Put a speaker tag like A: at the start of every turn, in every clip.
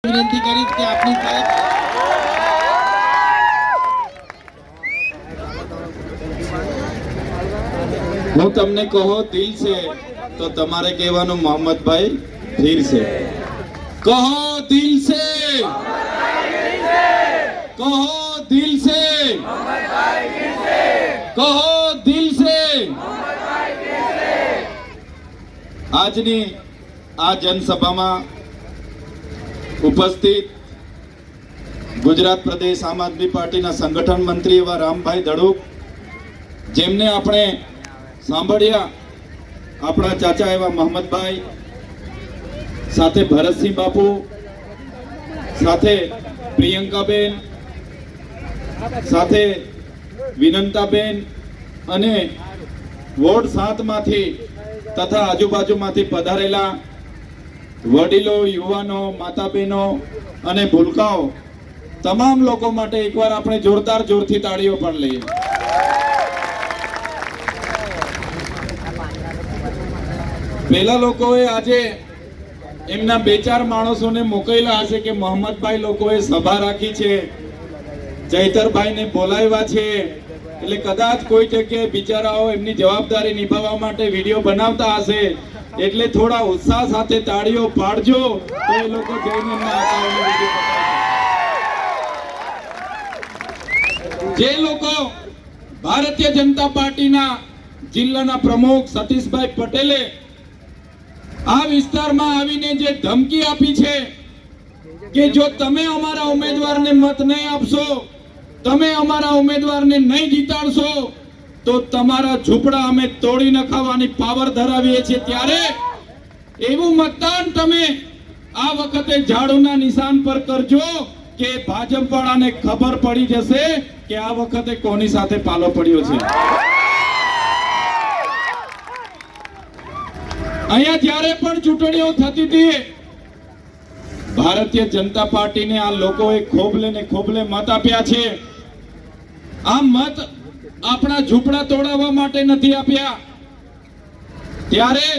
A: વિનંતી કરીશ કે આપની સાહેબ હું તમને કહો દિલ છે તો તમારે કહેવાનું મોહમ્મદભાઈ ધીર છે. કહો દિલ છે, કહો દિલ છે, કહો દિલ છે. આજની આ જનસભામાં ઉપસ્થિત ગુજરાત પ્રદેશ આમ આદમી પાર્ટીના સંગઠન મંત્રી એવા રામભાઈ ધડુક, જેમને આપણે સાંભળ્યા, આપણા ચાચા એવા મોહમ્મદભાઈ, સાથે ભરતસિંહ બાપુ, સાથે પ્રિયંકાબેન, સાથે વિનંતાબેન અને વોર્ડ 7 માંથી તથા આજુબાજુમાંથી પધારેલા વડીલો, યુવાનો, માતા બહેનો અને ભૂલકાઓ, તમામ લોકો માટે એકવાર આપણે જોરદાર જોરથી તાળીઓ પણ લઈએ. પેલા લોકોએ આજે એમના 2-4 માણસોને મોકલેલા હશે કે મોહમ્મદભાઈ લોકોએ સભા રાખી છે, ચૈતરભાઈને બોલાવ્યા છે, એટલે કદાચ કોઈ જગ્યાએ બિચારાઓ એમની જવાબદારી નિભાવવા માટે વિડીયો બનાવતા હશે, એટલે થોડા ઉત્સાહ સાથે તાળીઓ પાડજો તો એ લોકો જઈને એમના આકાઓનો વિડીયો બતાવશે. જે લોકો ભારતીય જનતા પાર્ટીના જિલ્લાના પ્રમુખ સતીશભાઈ પટેલે આ વિસ્તારમાં આવીને જે ધમકી આપી છે કે જો તમે અમારા ઉમેદવારને મત નહીં આપશો, તમે અમારા ઉમેદવારને નહીં જીતાડશો તો તમારા ઝૂંપડા અમે તોડી નખાવવાની પાવર ધરાવીએ છીએ, ત્યારે એવું મતદાન તમે આ વખતે ઝાડુના નિશાન પર કરજો કે ભાજપ વાળાને ખબર પડી જશે કે આ વખતે કોની સાથે પાલો પડ્યો છે. અહીંયા જ્યારે પણ ચૂંટણીઓ થતી હતી, ભારતીય જનતા પાર્ટીને આ લોકોએ ખોબલે ને ખોબલે મત આપ્યા છે. આ મત આપણા ઝૂંપડા તોડાવવા માટે નથી આપ્યા. ત્યારે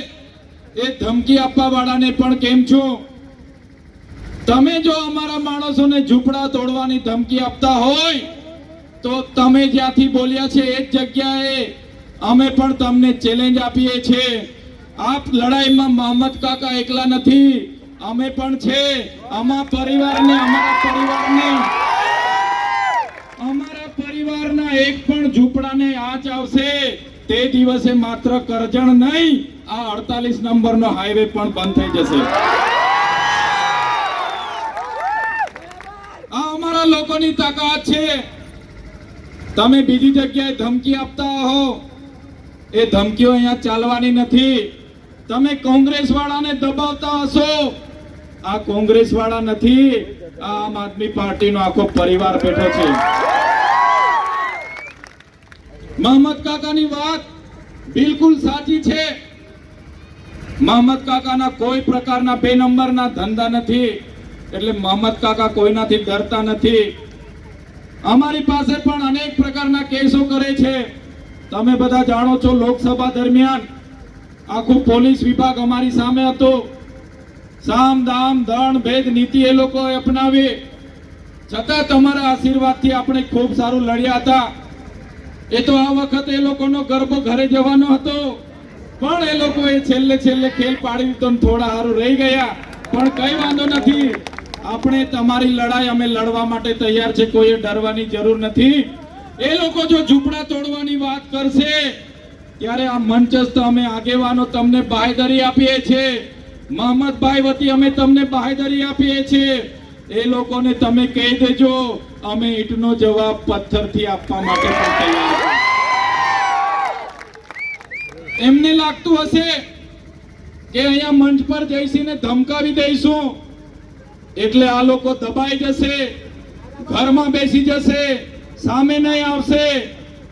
A: એ ધમકી આપવા વાળાને પણ કેમ છો, તમે જો અમારા માણસોને ઝૂંપડા તોડવાની ધમકી આપતા હોય તો તમે જ્યાંથી બોલ્યા છે એ જ જગ્યાએ અમે પણ તમને ચેલેન્જ આપીએ છીએ. આપ લડાઈમાં મોહમ્મદ કાકા એકલા નથી, અમે પણ છે. અમારા પરિવારના એક પણ ઝૂંપડાને આંચ આવશે તે દિવસે માત્ર કરજણ નહીં, આ 48 નંબરનો હાઈવે પણ બંધ થઈ જશે. આ અમારા લોકોની તાકાત છે. તમે બીજી જગ્યાએ ધમકી આપતા હો, એ ધમકીઓ અહીંયા ચાલવાની નથી. તમે કોંગ્રેસ વાળાને દબાવતા હશો, આ કોંગ્રેસ વાળા નથી, આ આમ આદમી પાર્ટીનો આખો પરિવાર બેઠો છે. મોહમ્મદ કાકાની વાત બિલકુલ સાચી છે. મોહમ્મદ કાકાના કોઈ પ્રકારના 2 નંબરના ધંધા નથી, એટલે મોહમ્મદ કાકા કોઈનાથી ડરતા નથી. અમારી પાસે પણ અનેક પ્રકારના કેસો કરે છે. તમે બધા જાણો છો, લોકસભા દરમિયાન આખું પોલીસ વિભાગ અમારી સામે હતો. સામ દામ દંડ ભેદ નીતિ એ લોકોએ અપનાવી, છતાં તમારા આશીર્વાદથી આપણે ખૂબ સારું લડ્યા હતા. એ તો આ વખતે એ લોકોનો ગરબો ઘરે જવાનો હતો, પણ એ લોકોએ છેલ્લે ખેલ પાડી દીધો, થોડા સારું રહી ગયા. પણ કઈ વાંધો નથી, આપણે તમારી લડાઈ અમે લડવા માટે તૈયાર છે, કોઈએ ડરવાની જરૂર નથી. એ લોકો જો ઝૂંપડા તોડવાની વાત કરશે ત્યારે આ મંચસ્થ અમે આગેવાનો તમને બાહેધરી આપીએ છીએ. મોહમ્મદભાઈ વતી અમે તમને બાહેધરી આપીએ છીએ. એ લોકોને તમે કહી દેજો, અમે ઈંટનો જવાબ પથ્થરથી આપવા માટે પણ તૈયાર છીએ. એમને લાગતું હશે કે અહીંયા મંચ પર જઈશીને ધમકાવી દઈશું એટલે આ લોકો દબાઈ જશે, ઘરમાં બેસી જશે, સામે નહીં આવશે.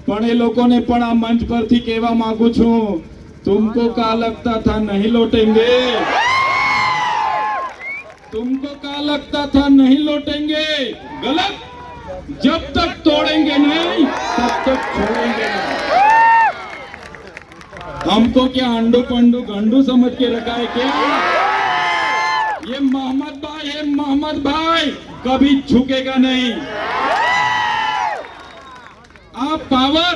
A: પણ એ લોકોને પણ આ મંચ પરથી કહેવા માંગુ છું, तुमको क्या लगता था नहीं लौटेंगे, तुमको क्या लगता था नहीं लौटेंगे, गलत. जब तक तोड़ेंगे नहीं तब तक छोड़ेंगे नहीं. हमको क्या अंडू पंडू गंडू समझ के रखा है क्या? ये मोहम्मद भाई है, मोहम्मद मोहम्मद भाई कभी झुकेगा नहीं। आ पावर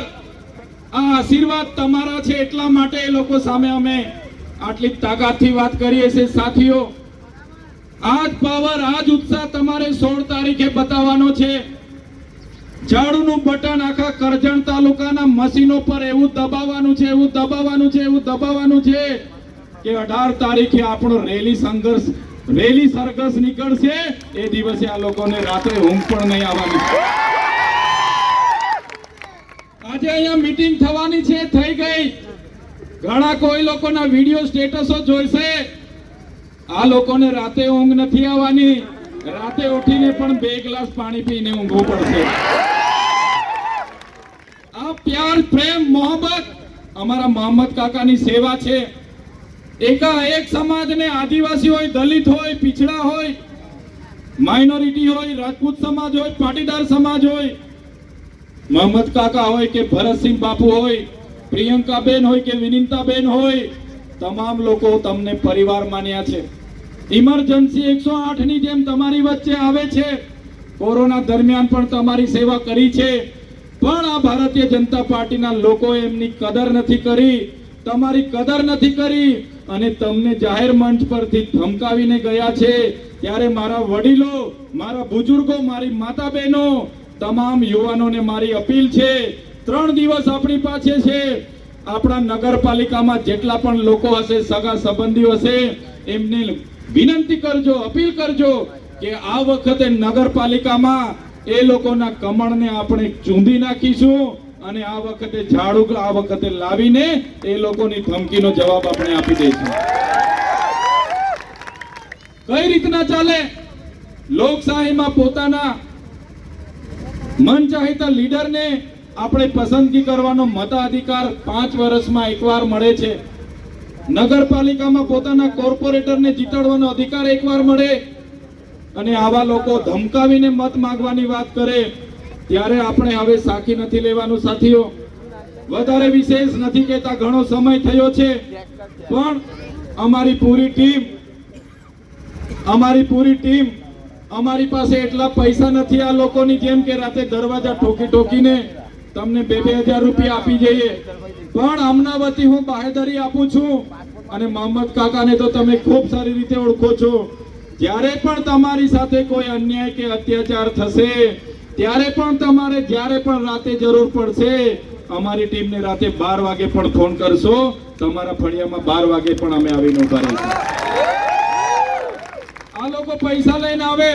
A: आ आशीर्वाद तमारा छे એટલા માટે એ લોકો સામે અમે આટલી તાકાતથી વાત કરીએ છીએ સાથીઓ। આજ પાવર આજ ઉત્સાહ તમારે 16 તારીખે બતાવવાનો છે। ઝાડુનું બટન આખા કરજણ તાલુકાના મશીનો પર એવું દબાવવાનું છે, એવું દબાવવાનું છે, એવું દબાવવાનું છે કે 18 તારીખે આપણો રેલી સરઘસ નીકળશે। એ દિવસે આ લોકોને રાત્રે ઊંઘ પણ નહીં આવવાની। આજે અહીંયા મીટિંગ થવાની છે, થઈ ગઈ। ઘણા કોઈ લોકોના વિડિયો સ્ટેટસો જોઈશે। આ લોકોને રાતે ઊંઘ નથી આવવાની। રાતે ઉઠીને પણ 2 ગ્લાસ પાણી પીને ઊંઘવું પડશે। આ પ્યાર, પ્રેમ, મોહબ્બત અમારા મોહમ્મદ કાકાની સેવા છે। એકાએક સમાજને આદિવાસી હોય, દલિત હોય, પીછડા હોય, માઇનોરિટી હોય, રાજપૂત સમાજ હોય, પાટીદાર સમાજ હોય, મોહમ્મદ કાકા હોય કે ભરતસિંહ બાપુ હોય, પ્રિયંકાબેન હોય કે વિનિતાબેન હોય, તમામ લોકો તમને પરિવાર માન્યા છે। ઇમરજન્સી 108 ની જેમ તમારી વચ્ચે આવે છે। કોરોના દરમિયાન પણ તમારી સેવા કરી છે, પણ આ ભારતીય જનતા પાર્ટીના લોકોએ એમની કદર નથી કરી, તમારી કદર નથી કરી અને તમને જાહેર મંચ પરથી ધમકાવીને ગયા છે। ત્યારે મારા વડીલો, મારા બુજુર્ગો, મારી માતા બહેનો, તમામ યુવાનોને મારી અપીલ છે, 3 દિવસ આપણી પાસે છે। આપણા નગરપાલિકામાં જેટલા પણ લોકો હશે, સગા સંબંધીઓ હશે, એમને વિનંતી કરજો, અપીલ કરજો કે આ વખતે નગરપાલિકામાં એ લોકોના કમળને આપણે ચૂંધી નાખીશું અને આ વખતે ઝાડુ આ વખતે લાવીને એ લોકોની ધમકીનો જવાબ આપણે આપી દઈશું। કઈ રીતના ચાલે? લોકશાહીમાં પોતાના મન ચાહીતા લીડરને આપણે પસંદગી કરવાનો મતાધિકાર 5 વર્ષમાં એકવાર મળે છે। નગરપાલિકામાં પોતાના કોર્પોરેટરને જીતાડવાનો અધિકાર એકવાર મળે અને આવા લોકો ધમકાવીને મત માંગવાની વાત કરે ત્યારે આપણે હવે સાખી નથી લેવાનું સાથીઓ। વધારે વિશેષ નથી કહેતા, ઘણો સમય થયો છે, પણ અમારી પૂરી ટીમ અમારી પાસે એટલા પૈસા નથી આ લોકોની જેમ કે રાતે દરવાજા ઠોકીને તમને 2,000 રૂપિયા આપી જઈએ। પણ આમના વતી હું બાહેધરી આપું છું અને મોહમ્મદ કાકાને તો તમે ખૂબ સારી રીતે ઓળખો છો। જ્યારે પણ તમારી સાથે કોઈ અન્યાય કે અત્યાચાર થશે, ત્યારે પણ તમારે જ્યારે પણ રાતે જરૂર પડશે, અમારી ટીમને રાતે 12 વાગે પણ ફોન કરશો। તમારા ફળિયામાં 12 વાગે પણ અમે આવીને ઉભા રહીશું। આ લોકો પૈસા લઈને આવે,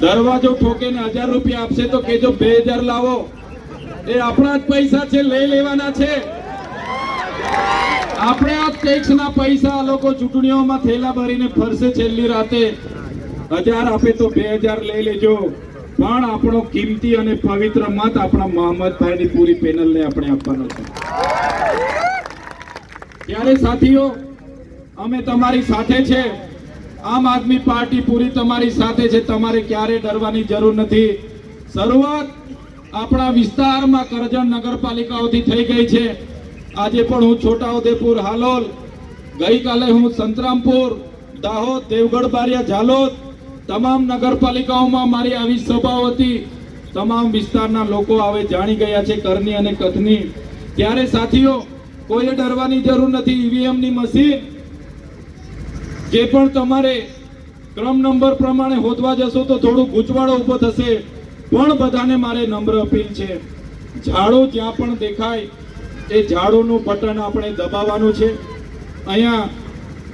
A: દરવાજો ઠોકેને 1000 રૂપિયા આપશે તો કેજો 2000 લાવો। એ આપણા જ પૈસા છે, લઈ લેવાના છે। આપણે આ ટેક્સના પૈસા આ લોકો ચૂંટણીઓમાં થેલા ભરીને ફરશે। છેલ્લી રાતે 1000 આપે તો 2000 લઈ લેજો, પણ આપણો કિંમતી અને પવિત્ર મત આપણા મોહમ્મદભાઈની પૂરી પેનલને આપણે આપવાનો છે। ત્યારે સાથીઓ, અમે તમારી સાથે છે। આમ આદમી પાર્ટી પૂરી તમારી સાથે છે। તમારે ક્યારે ડરવાની જરૂર નથી। શરૂઆત આપણા વિસ્તારમાં કરજણ નગરપાલિકાઓથી થઈ ગઈ છે। આજે પણ હું છોટાઉદેપુર, હાલોલ, ગઈકાલે હું સંતરામપુર, દાહોદ, દેવગઢ, બારિયા, ઝાલોદ, તમામ નગરપાલિકાઓમાં મારી આવી સભાઓ હતી। તમામ વિસ્તારના લોકો હવે જાણી ગયા છે કરની અને કથની। ત્યારે સાથીઓ, કોઈએ ડરવાની જરૂર નથી। ઈવીએમની મશીન જે પણ તમારે ક્રમ નંબર પ્રમાણે હોદવા જશો તો થોડું ગૂંચવાડો ઊભો થશે, પણ બધાને મારે નમ્ર અપીલ છે, ઝાડુ જ્યાં પણ દેખાય એ ઝાડુનું બટન આપણે દબાવવાનું છે। અહીંયા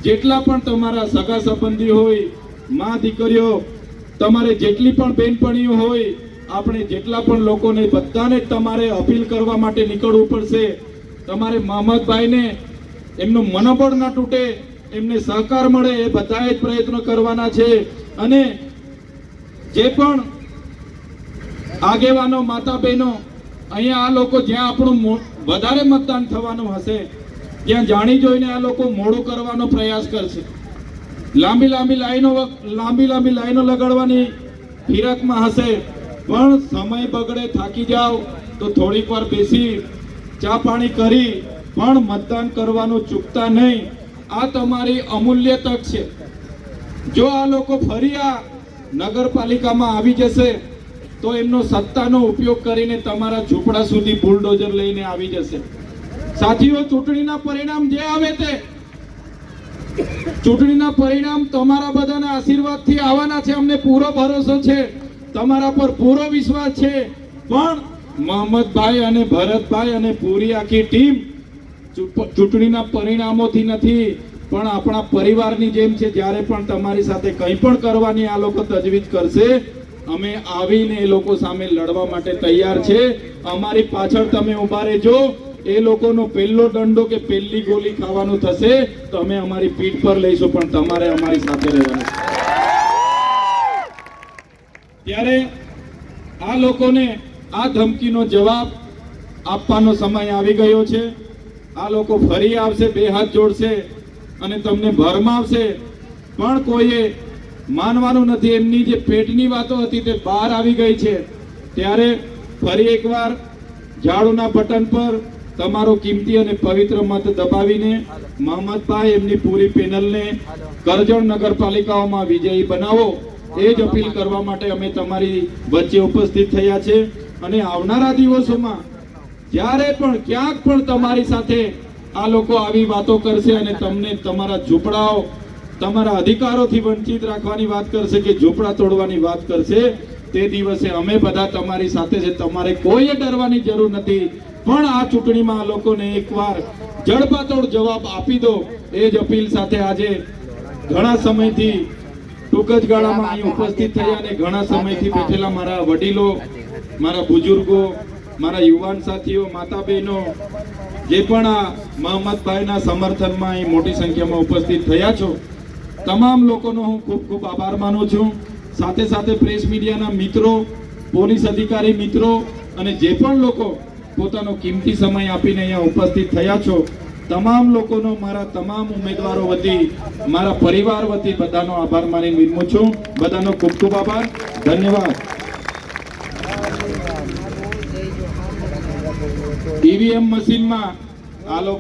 A: જેટલા પણ તમારા સગા સંબંધી હોય, મા દીકરીઓ, તમારે જેટલી પણ બહેનપણીઓ હોય, આપણે જેટલા પણ લોકોને બધાને તમારે અપીલ કરવા માટે નીકળવું પડશે। તમારે મોહમ્મદભાઈને એમનું મનોબળ ના તૂટે, એમને સહકાર મળે, એ બધાએ જ પ્રયત્નો કરવાના છે। અને જે પણ આગેવાનો, માતા બહેનો, અહીંયા આ લોકો જ્યાં આપણું વધારે મતદાન થવાનું હશે ત્યાં જાણી જોઈને આ લોકો મોડું કરવાનો પ્રયાસ કરશે। લાંબી લાંબી લાઈનો લગાડવાની ફિરકમાં હશે, પણ સમય બગડે, થાકી જાવ તો થોડીક વાર બેસી ચા પાણી કરી પણ મતદાન કરવાનું ચૂકતા નહીં। આ તમારી અમૂલ્ય તક છે। જો આ લોકો ફરી આ નગરપાલિકામાં આવી જશે તો એમનો સત્તાનો ઉપયોગ કરીને તમારા ઝૂંપડા સુધી બુલડોઝર લઈને આવી જશે. સાથીઓ, ચૂંટણીના પરિણામ જે આવે તે ચૂંટણીના પરિણામ તમારા બધાના આશીર્વાદથી આવવાના છે. અમને પૂરો ભરોસો છે, તમારા પર પૂરો વિશ્વાસ છે. પણ મોહમ્મદભાઈ અને ભરતભાઈ અને પૂરી આખી ટીમ ચૂંટણીના પરિણામોથી નથી, પણ આપણા પરિવારની જેમ છે. જ્યારે પણ તમારી સાથે કંઈ પણ કરવાની આ લોકો તજવીજ કરશે, અમે આવીને એ લોકો સામે લડવા માટે તૈયાર છે. અમારી પાછળ તમે ઊભા રહેજો. એ લોકોનો પહેલો દંડો કે પહેલી ગોલી ખાવાનું થશે તો અમે અમારી પીઠ પર લઈશું, પણ તમારે અમારી સાથે રહેવાનું. ત્યારે આ લોકોને આ ધમકીનો જવાબ આપવાનો સમય આવી ગયો છે. આ લોકો ફરી આવશે, બે હાથ જોડશે અને તમને ભરમાવશે, પણ કોઈએ માનવાનું નથી. એમની જે પેટની વાતો હતી તે બહાર આવી ગઈ છે. ત્યારે ફરી એકવાર ઝાડુના બટન પર તમારો કિંમતી અને પવિત્ર મત દબાવીને મોહમ્મદભાઈ એમની પૂરી પેનલને કરજણ નગરપાલિકાઓમાં વિજયી બનાવો, એ જ અપીલ કરવા માટે અમે તમારી વચ્ચે ઉપસ્થિત થયા છે. અને આવનારા દિવસોમાં જ્યારે પણ ક્યાંક પણ તમારી સાથે આ લોકો આવી વાતો કરશે અને તમને તમારા ઝૂંપડાઓ, તમારા અધિકારોથી વંચિત રાખવાની વાત કરશે કે ઝૂંપડા તોડવાની વાત કરશે, તે દિવસે અમે બધા તમારી સાથે છે. તમારે કોઈએ ડરવાની જરૂર નથી. પણ આ ચૂંટણીમાં આ લોકોને એકવાર જડબાતોડ જવાબ આપી દો, એ જ અપીલ સાથે આજે ઘણા સમયથી ટૂંક જ ગાળામાં અહીં ઉપસ્થિત થયા અને ઘણા સમયથી બેઠેલા મારા વડીલો, મારા બુજુર્ગો, મારા યુવાન સાથીઓ, માતા બહેનો, જે પણ આ મોહમ્મદભાઈના સમર્થનમાં અહીં મોટી સંખ્યામાં ઉપસ્થિત થયા છો, તમામ લોકોનો હું ખૂબ ખૂબ આભાર માનું છું. સાથે સાથે પ્રેસ મીડિયાના મિત્રો, પોલીસ અધિકારી મિત્રો અને જે પણ લોકો પોતાનો કિંમતી સમય આપીને અહીંયા ઉપસ્થિત થયા છો, તમામ લોકોનો મારા તમામ ઉમેદવારો વતી, મારા પરિવાર વતી બધાનો આભાર માની વિનમું છું. બધાનો ખૂબ ખૂબ આભાર. ધન્યવાદ. ઈવીએમ મશીનમાં આ લોકો